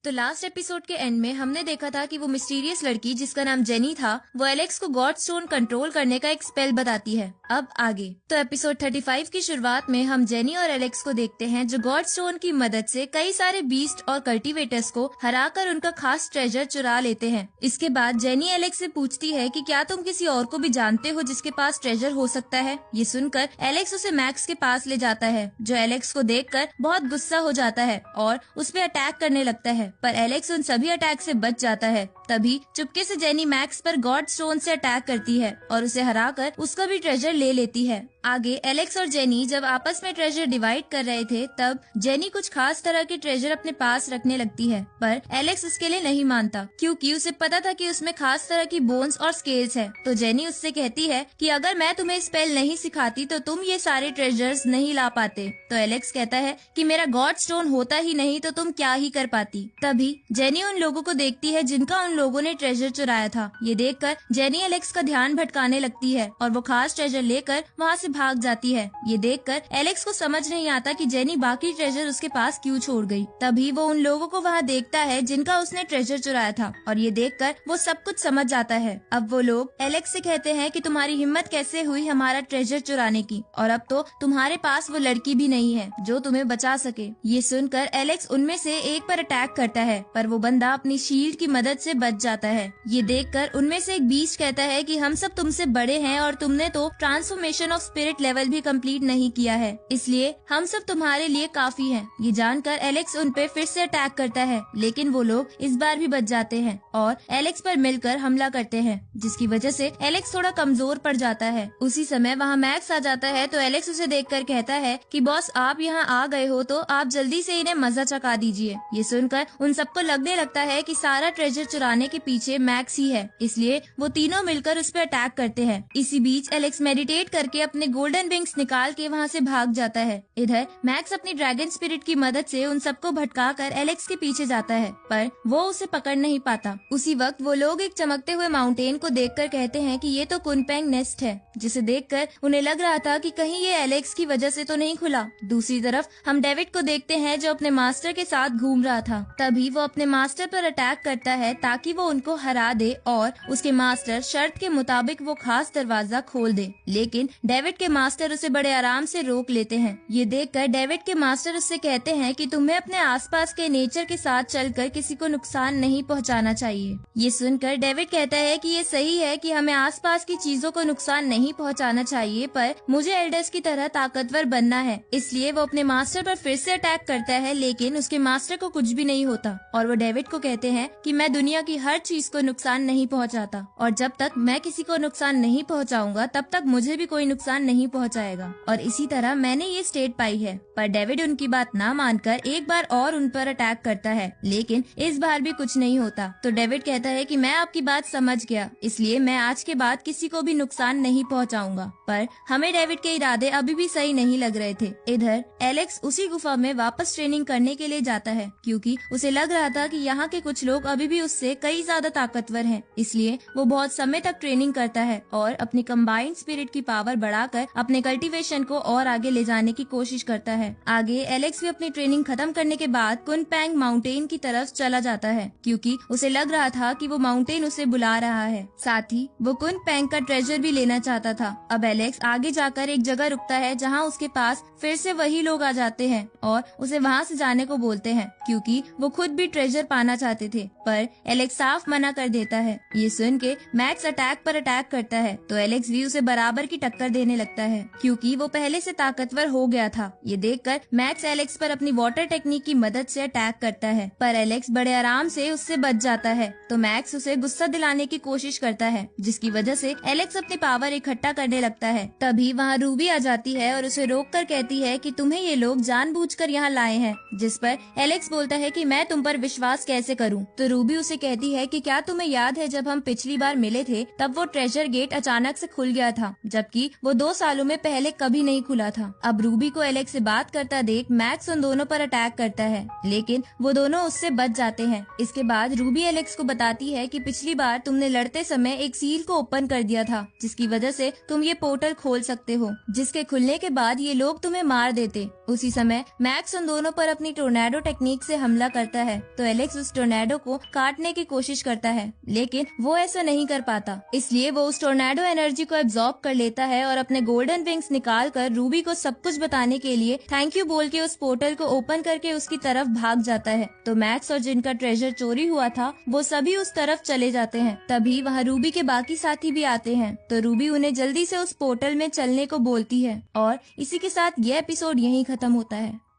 तो last episode के and में हमने देखा था कि वो मिस्टीरियस लड़की जिसका नाम जेनी था वो एलेक्स को गॉड स्टोन कंट्रोल करने का एक स्पेल बताती है। अब आगे तो एपिसोड 35 की शुरुआत में हम जेनी और एलेक्स को देखते हैं जो गॉड स्टोन की मदद से कई सारे बीस्ट और कल्टीवेटर्स को हराकर उनका खास ट्रेजर चुरा लेते हैं। इसके बाद जेनी एलेक्स से पूछती है कि क्या तुम किसी और को भी जानते हो जिसके पास ट्रेजर हो सकता है। ये सुनकर एलेक्स उसे मैक्स के पास ले जाता है जो एलेक्स को देखकर बहुत गुस्सा हो जाता है और उस पे अटैक करने लगता है, पर एलेक्स उन सभी अटैक से बच जाता है। तभी चुपके से जेनी मैक्स पर गॉड स्टोन से अटैक करती है और उसे हराकर उसका भी ट्रेजर ले लेती है। आगे एलेक्स और जेनी जब आपस में ट्रेजर डिवाइड कर रहे थे तब जेनी कुछ खास तरह के ट्रेजर अपने पास रखने लगती है, पर एलेक्स उसके लिए नहीं मानता क्योंकि उसे पता था कि उसमें खास तरह की बोन्स और स्केल्स है। तो जेनी उससे कहती है कि अगर मैं तुम्हें स्पेल नहीं सिखाती तो तुम ये सारे ट्रेजर्स नहीं ला पाते। तो एलेक्स कहता है कि मेरा गॉड स्टोन होता ही नहीं तो तुम क्या ही कर पाती। तभी जेनी उन लोगों को देखती है जिनका उन लोगों ने ट्रेजर चुराया था। ये देखकर जेनी एलेक्स का ध्यान भटकाने लगती है और वो खास ट्रेजर लेकर वहाँ से भाग जाती है। ये देखकर एलेक्स को समझ नहीं आता कि जेनी बाकी ट्रेजर उसके पास क्यों छोड़ गई। तभी वो उन लोगों को वहाँ देखता है जिनका उसने ट्रेजर चुराया था और ये देखकर वो सब कुछ समझ जाता है। अब वो लोग एलेक्स से कहते हैं कि तुम्हारी हिम्मत कैसे हुई हमारा ट्रेजर चुराने की, और अब तो तुम्हारे पास वो लड़की भी नहीं है जो तुम्हें बचा सके। ये सुनकर एलेक्स उनमें से एक पर अटैक करता है पर वो बंदा अपनी शील्ड की मदद से बच जाता है। ये देखकर उनमें से एक बीस्ट कहता है कि हम सब तुमसे बड़े हैं और तुमने तो ट्रांसफॉर्मेशन ऑफ स्पिरिट लेवल भी कंप्लीट नहीं किया है, इसलिए हम सब तुम्हारे लिए काफी हैं। ये जानकर एलेक्स उन पे फिर से अटैक करता है लेकिन वो लोग इस बार भी बच जाते हैं और एलेक्स पर मिलकर हमला करते हैं, जिसकी वजह से एलेक्स थोड़ा कमजोर पड़ जाता है। उसी समय वहाँ मैक्स आ जाता है तो एलेक्स उसे देखकर कहता है कि बॉस आप यहाँ आ गए हो तो आप जल्दी से इन्हें मजा चखा दीजिए। ये सुनकर उन सबको लगने लगता है कि सारा ट्रेजर चुराने के पीछे मैक्स ही है, इसलिए वो तीनों मिलकर उस पर अटैक करते हैं। इसी बीच एलेक्स मेडिटेट करके अपने गोल्डन विंग्स निकाल के वहाँ से भाग जाता है। इधर मैक्स अपनी ड्रैगन स्पिरिट की मदद से उन सबको भटकाकर एलेक्स के पीछे जाता है पर वो उसे पकड़ नहीं पाता। उसी वक्त वो लोग एक चमकते हुए माउंटेन को देखकर कहते हैं कि ये तो कुनपेंग नेस्ट है, जिसे देखकर उन्हें लग रहा था कि कहीं ये एलेक्स की वजह से तो नहीं खुला। दूसरी तरफ हम डेविड को देखते हैं जो अपने मास्टर के साथ घूम रहा था। तभी वो अपने मास्टर पर अटैक करता है ताकि वो उनको हरा दे और उसके मास्टर शर्त के मुताबिक वो खास दरवाजा खोल दे, लेकिन डेविड के मास्टर उसे बड़े आराम से रोक लेते हैं। ये देखकर डेविड के मास्टर उससे कहते हैं कि तुम्हें अपने आसपास के नेचर के साथ चलकर किसी को नुकसान नहीं पहुंचाना चाहिए। ये सुनकर डेविड कहता है कि ये सही है कि हमें आसपास की चीजों को नुकसान नहीं पहुंचाना चाहिए, पर मुझे एल्डर्स की तरह ताकतवर बनना है। इसलिए वो अपने मास्टर पर फिर से अटैक करता है लेकिन उसके मास्टर को कुछ भी नहीं होता और वो डेविड को कहते हैं कि मैं दुनिया की हर चीज को नुकसान नहीं पहुंचाता और जब तक मैं किसी को नुकसान नहीं पहुंचाऊंगा तब तक मुझे भी कोई नुकसान नहीं पहुंचाएगा, और इसी तरह मैंने ये स्टेट पाई है। पर डेविड उनकी बात ना मानकर एक बार और उन पर अटैक करता है लेकिन इस बार भी कुछ नहीं होता। तो डेविड कहता है कि मैं आपकी बात समझ गया, इसलिए मैं आज के बाद किसी को भी नुकसान नहीं पहुंचाऊंगा। पर हमें डेविड के इरादे अभी भी सही नहीं लग रहे थे। इधर एलेक्स उसी गुफा में वापस ट्रेनिंग करने के लिए जाता है क्योंकि उसे लग रहा था कि यहाँ के कुछ लोग अभी भी उससे कई ज्यादा ताकतवर हैं, इसलिए वो बहुत समय तक ट्रेनिंग करता है और अपनी कंबाइंड स्पिरिट की पावर बढ़ाकर अपने कल्टीवेशन को और आगे ले जाने की कोशिश करता है। आगे एलेक्स भी अपनी ट्रेनिंग खत्म करने के बाद कुनपेंग माउंटेन की तरफ चला जाता है क्योंकि उसे लग रहा था कि वो माउंटेन उसे बुला रहा है, साथ ही वो कुनपेंग का ट्रेजर भी लेना चाहता था। अब एलेक्स आगे जाकर एक जगह रुकता है जहाँ उसके पास फिर से वही लोग आ जाते हैं और उसे वहाँ से जाने को बोलते हैं क्योंकि वो खुद भी ट्रेजर पाना चाहते थे, पर एलेक्स साफ मना कर देता है। ये सुन के मैक्स अटैक पर अटैक करता है तो एलेक्स भी उसे बराबर की टक्कर देने लगता है क्योंकि वो पहले से ताकतवर हो गया था। ये देखकर मैक्स एलेक्स पर अपनी वाटर टेक्निक की मदद से अटैक करता है पर एलेक्स बड़े आराम से उससे बच जाता है। तो मैक्स उसे गुस्सा दिलाने की कोशिश करता है जिसकी वजह से एलेक्स अपनी पावर इकट्ठा करने लगता है। तभी वहाँ रूबी आ जाती है और उसे रोककर कहती है कि तुम्हें ये लोग जानबूझकर यहाँ लाए हैं, जिस पर एलेक्स बोलता है कि मैं तुम पर विश्वास कैसे करूँ। तो रूबी उसे कहती है कि क्या तुम्हें याद है जब हम पिछली बार मिले थे तब वो ट्रेजर गेट अचानक से खुल गया था, जबकि वो 2 सालों में पहले कभी नहीं खुला था। अब रूबी को एलेक्स से बात बात करता देख मैक्स उन दोनों पर अटैक करता है, लेकिन वो दोनों उससे बच जाते हैं। इसके बाद रूबी एलेक्स को बताती है कि पिछली बार तुमने लड़ते समय एक सील को ओपन कर दिया था, जिसकी वजह से तुम ये पोर्टल खोल सकते हो, जिसके खुलने के बाद ये लोग तुम्हें मार देते। उसी समय मैक्स उन दोनों पर अपनी टोर्नेडो टेक्निक से हमला करता है, तो एलेक्स उस टोर्नेडो को काटने की कोशिश करता है, लेकिन वो ऐसा नहीं कर पाता। इसलिए वो उस टोर्नेडो एनर्जी को एब्जॉर्ब कर लेता है और अपने गोल्डन विंग्स निकाल कर रूबी को सब कुछ बताने के लिए थैंक यू बोल के उस पोर्टल को ओपन करके उसकी तरफ भाग जाता है। तो मैक्स और जिनका ट्रेजर चोरी हुआ था वो सभी उस तरफ चले जाते हैं। तभी वहाँ रूबी के बाकी साथी भी आते हैं, तो रूबी उन्हें जल्दी से उस पोर्टल में चलने को बोलती है और इसी के साथ ये एपिसोड यहीं खत्म होता है।